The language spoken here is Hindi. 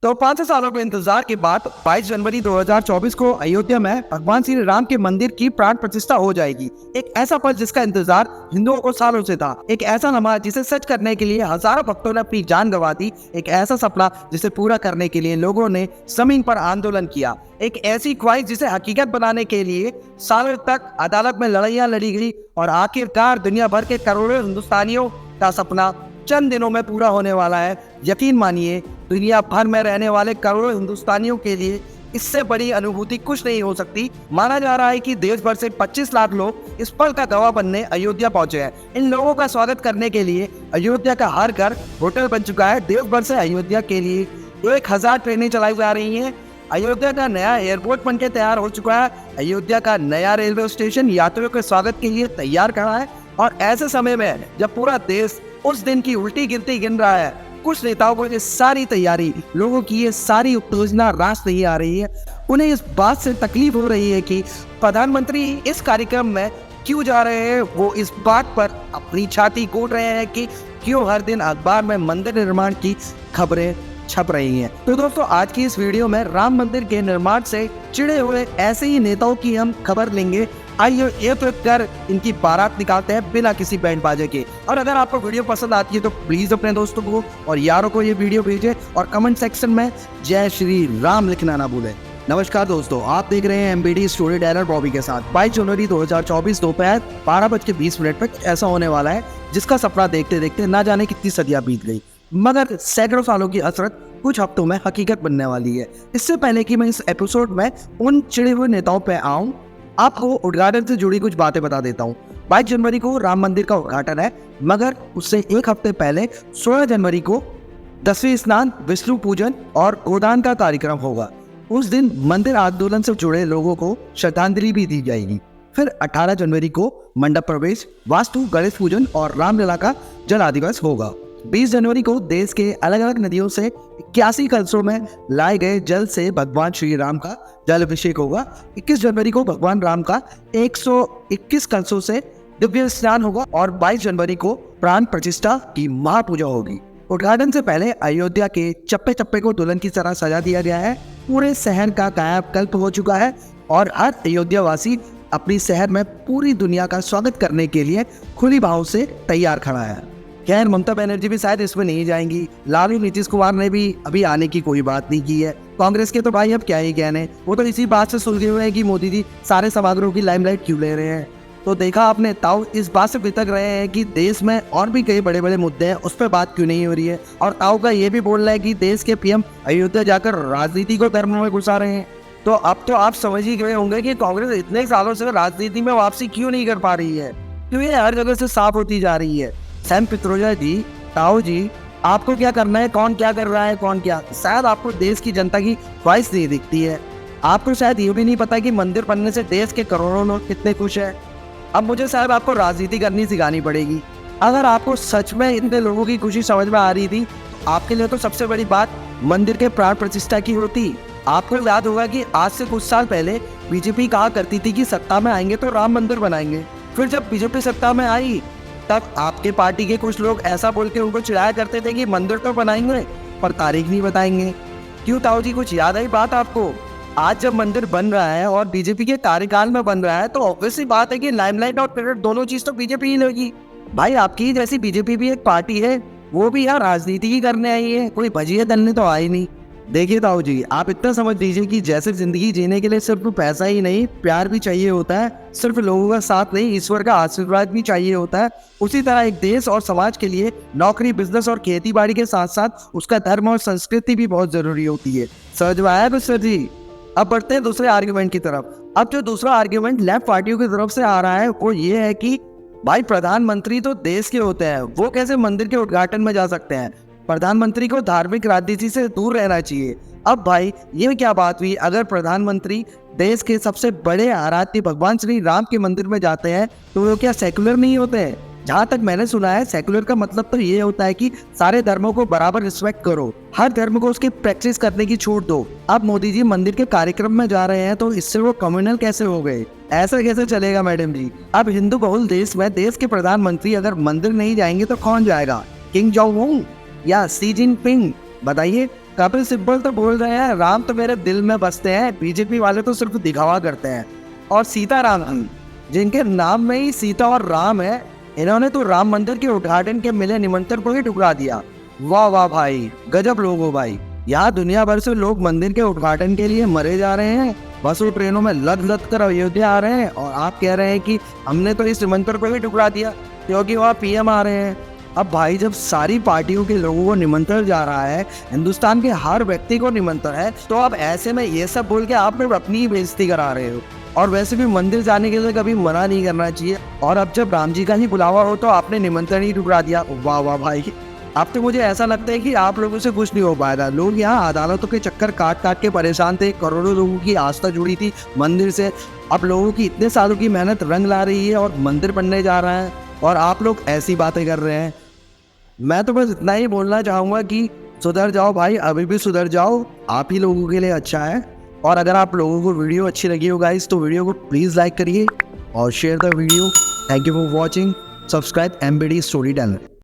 तो 500 सालों के इंतजार के बाद 22 जनवरी 2024 को अयोध्या में भगवान श्री राम के मंदिर की प्राण प्रतिष्ठा हो जाएगी। एक ऐसा पल जिसका इंतजार हिंदुओं को सालों से था, एक ऐसा लम्हा जिसे सच करने के लिए हजारों भक्तों ने अपनी जान गंवा दी, एक ऐसा सपना जिसे पूरा करने के लिए लोगों ने जमीन पर आंदोलन किया, एक ऐसी ख्वाहिश जिसे हकीकत बनाने के लिए सालों तक अदालत में लड़ाइयाँ लड़ी गई और आखिरकार दुनिया भर के करोड़ों हिंदुस्तानियों का सपना चंद दिनों में पूरा होने वाला है। यकीन मानिए, दुनिया भर में रहने वाले करोड़ों हिंदुस्तानियों के लिए इससे बड़ी अनुभूति कुछ नहीं हो सकती। माना जा रहा है कि देश भर से 25 लाख लोग इस पल का गवाह बनने अयोध्या पहुंचे हैं। इन लोगों का स्वागत करने के लिए अयोध्या का हर घर होटल बन चुका है। देश भर से अयोध्या के लिए 1000 ट्रेनें चलाई जा रही हैं। अयोध्या का नया एयरपोर्ट बनके तैयार हो चुका है। अयोध्या का नया रेलवे स्टेशन यात्रियों के स्वागत के लिए तैयार खड़ा है। और ऐसे समय में जब पूरा देश उस दिन की उल्टी गिनती गिन रहा है, कुछ नेताओं को ये सारी तैयारी, लोगों की ये सारी उत्तेजना रास नहीं आ रही है। उन्हें इस बात से तकलीफ हो रही है कि प्रधानमंत्री इस कार्यक्रम में क्यों जा रहे हैं। वो इस बात पर अपनी छाती कूट रहे हैं कि क्यों हर दिन अखबार में मंदिर निर्माण की खबरें छप रही हैं। तो दोस्तों, आज की इस वीडियो में राम मंदिर के निर्माण से चिड़े हुए ऐसे ही नेताओं की हम खबर लेंगे। आइए एक कर इनकी बारात निकालते हैं बिना किसी बैंड बाजे के। और अगर आपको वीडियो पसंद आती है तो प्लीज अपने दोस्तों को और यारों को ये वीडियो भेजें और कमेंट सेक्शन में जय श्री राम लिखना ना भूलें। नमस्कार दोस्तों, आप देख रहे हैं एमबीडी स्टोरी टेलर बॉबी के साथ। 22 जनवरी 2024 दोपहर 12:20 पर ऐसा होने वाला है जिसका सपना देखते देखते ना जाने कितनी सदियां बीत गई, मगर सैकड़ों सालों की हसरत कुछ हफ्तों में हकीकत बनने वाली है। इससे पहले कि मैं इस एपिसोड में उन चिड़े हुए नेताओं पे आऊं, आपको उद्घाटन से जुड़ी कुछ बातें बता देता हूँ। 22 जनवरी को राम मंदिर का उद्घाटन है, मगर उससे एक हफ्ते पहले 16 जनवरी को 10वें स्नान, विष्णु पूजन और गोदान का कार्यक्रम होगा। उस दिन मंदिर आंदोलन से जुड़े लोगों को श्रद्धांजलि भी दी जाएगी। फिर 18 जनवरी को मंडप प्रवेश, वास्तु, गणेश पूजन और रामलीला का जल दिवस होगा। 20 जनवरी को देश के अलग अलग नदियों से 81 कलशों में लाए गए जल से भगवान श्री राम का जल अभिषेक होगा। 21 जनवरी को भगवान राम का 121 कलशों से दिव्य स्नान होगा और 22 जनवरी को प्राण प्रतिष्ठा की महापूजा होगी। उद्घाटन से पहले अयोध्या के चप्पे चप्पे को दुल्हन की तरह सजा दिया गया है। पूरे शहर का कायाकल्प हो चुका है और हर अयोध्या वासी अपनी शहर में पूरी दुनिया का स्वागत करने के लिए खुली बाहों से तैयार खड़ा है। खैर, ममता बनर्जी भी शायद इसमें नहीं जाएंगी। लालू नीतीश कुमार ने भी अभी आने की कोई बात नहीं की है। कांग्रेस के तो भाई अब क्या ही कहने, वो तो इसी बात से सुलझे हुए हैं कि मोदी जी सारे समारोह की लाइमलाइट क्यों ले रहे हैं। तो देखा आपने, ताऊ इस बात से बितक रहे हैं कि देश में और भी कई बड़े बड़े मुद्दे हैं, उस पर बात क्यों नहीं हो रही है। और ताऊ का ये भी बोल रहा है कि देश के पीएम अयोध्या जाकर राजनीति को धर्म में घुसा रहे हैं। तो अब तो आप समझ ही गए होंगे कि कांग्रेस इतने सालों से राजनीति में वापसी क्यों नहीं कर पा रही है, क्यों ये हर जगह से साफ होती जा रही है। सैम पित्रोदा जी, ताऊ जी, आपको क्या करना है, कौन क्या कर रहा है, कौन क्या, शायद आपको देश की जनता की ख्वाहिश नहीं दिखती है। आपको शायद ये भी नहीं पता कि मंदिर बनने से देश के करोड़ों लोग कितने खुश हैं। अब मुझे शायद आपको राजनीति करनी सिखानी पड़ेगी। अगर आपको सच में इतने लोगों की खुशी समझ में आ रही थी तो आपके लिए तो सबसे बड़ी बात मंदिर के प्राण प्रतिष्ठा की होती। आपको याद होगा कि आज से कुछ साल पहले बीजेपी कहा करती थी कि सत्ता में आएंगे तो राम मंदिर बनाएंगे। फिर जब बीजेपी सत्ता में आई तब आपके पार्टी के कुछ लोग ऐसा बोल के उनको चिढ़ाया करते थे कि मंदिर तो बनाएंगे पर तारीख नहीं बताएंगे। क्यों ताऊ जी, कुछ याद आई बात आपको? आज जब मंदिर बन रहा है और बीजेपी के कार्यकाल में बन रहा है तो ऑब्वियसली बात है कि लाइमलाइट और क्रेडिट दोनों चीज तो बीजेपी ही लेगी। भाई, आपकी जैसी बीजेपी भी एक पार्टी है, वो भी यहाँ राजनीति ही करने आई है, कोई भजिया तलने तो आई नहीं। देखिए ताऊ जी, आप इतना समझ लीजिए कि जैसे जिंदगी जीने के लिए सिर्फ पैसा ही नहीं, प्यार भी चाहिए होता है। सिर्फ लोगों का साथ नहीं, ईश्वर का आशीर्वाद भी चाहिए होता है। उसी तरह एक देश और समाज के लिए नौकरी, बिजनेस और खेती बाड़ी के साथ साथ उसका धर्म और संस्कृति भी बहुत जरूरी होती है। समझ में आया कुछ सर जी? अब बढ़ते हैं दूसरे आर्ग्यूमेंट की तरफ। अब जो दूसरा आर्ग्यूमेंट लेफ्ट पार्टियों की तरफ से आ रहा है वो ये है कि भाई, प्रधानमंत्री तो देश के होते हैं, वो कैसे मंदिर के उद्घाटन में जा सकते हैं। प्रधानमंत्री को धार्मिक राजनीति से दूर रहना चाहिए। अब भाई, ये क्या बात हुई, अगर प्रधानमंत्री देश के सबसे बड़े आराध्य भगवान श्री राम के मंदिर में जाते हैं तो वो क्या सेकुलर नहीं होते हैं? जहाँ तक मैंने सुना है, सेकुलर का मतलब तो ये होता है कि सारे धर्मों को बराबर रिस्पेक्ट करो, हर धर्म को उसकी प्रैक्टिस करने की छूट दो। अब मोदी जी मंदिर के कार्यक्रम में जा रहे हैं तो इससे वो कम्युनल कैसे हो गए? ऐसा कैसे चलेगा मैडम जी? अब हिंदू बहुल देश में देश के प्रधानमंत्री अगर मंदिर नहीं जाएंगे तो कौन जाएगा? किंग जोंग उन या सी जिनपिंग? बताइए। कपिल सिब्बल तो बोल रहे हैं राम तो मेरे दिल में बसते हैं, बीजेपी वाले तो सिर्फ दिखावा करते हैं। और सीताराम जी, जिनके नाम में ही सीता और राम है, इन्होंने तो राम मंदिर के उद्घाटन के मिले निमंत्रण को ही ठुकरा दिया। वाह वाह भाई, गजब लोग हो भाई। यहाँ दुनिया भर से लोग मंदिर के उद्घाटन के लिए मरे जा रहे हैं, बसों ट्रेनों में लद लद कर अयोध्या आ रहे हैं, और आप कह रहे हैं कि हमने तो इस निमंत्रण को ही ठुकरा दिया क्योंकि वहाँ पीएम आ रहे हैं। अब भाई जब सारी पार्टियों के लोगों को निमंत्रण जा रहा है, हिंदुस्तान के हर व्यक्ति को निमंत्रण है, तो अब ऐसे में ये सब बोल के आप लोग अपनी ही बेइज्जती करा रहे हो। और वैसे भी मंदिर जाने के लिए कभी मना नहीं करना चाहिए, और अब जब राम जी का ही बुलावा हो तो आपने निमंत्रण ही ठुकरा दिया। वाह वाह भाई, अब तो मुझे ऐसा लगता है कि आप लोगों से कुछ नहीं हो पाएगा। लोग यहाँ अदालतों के चक्कर काट काट के परेशान थे, करोड़ों लोगों की आस्था जुड़ी थी मंदिर से। अब लोगों की इतने सालों की मेहनत रंग ला रही है और मंदिर बनने जा रहा है, और आप लोग ऐसी बातें कर रहे हैं। मैं तो बस इतना ही बोलना चाहूँगा कि सुधर जाओ भाई, अभी भी सुधर जाओ, आप ही लोगों के लिए अच्छा है। और अगर आप लोगों को वीडियो अच्छी लगी हो गाइस, तो वीडियो को प्लीज़ लाइक करिए और share the video. Thank you for watching. Subscribe MBD story teller.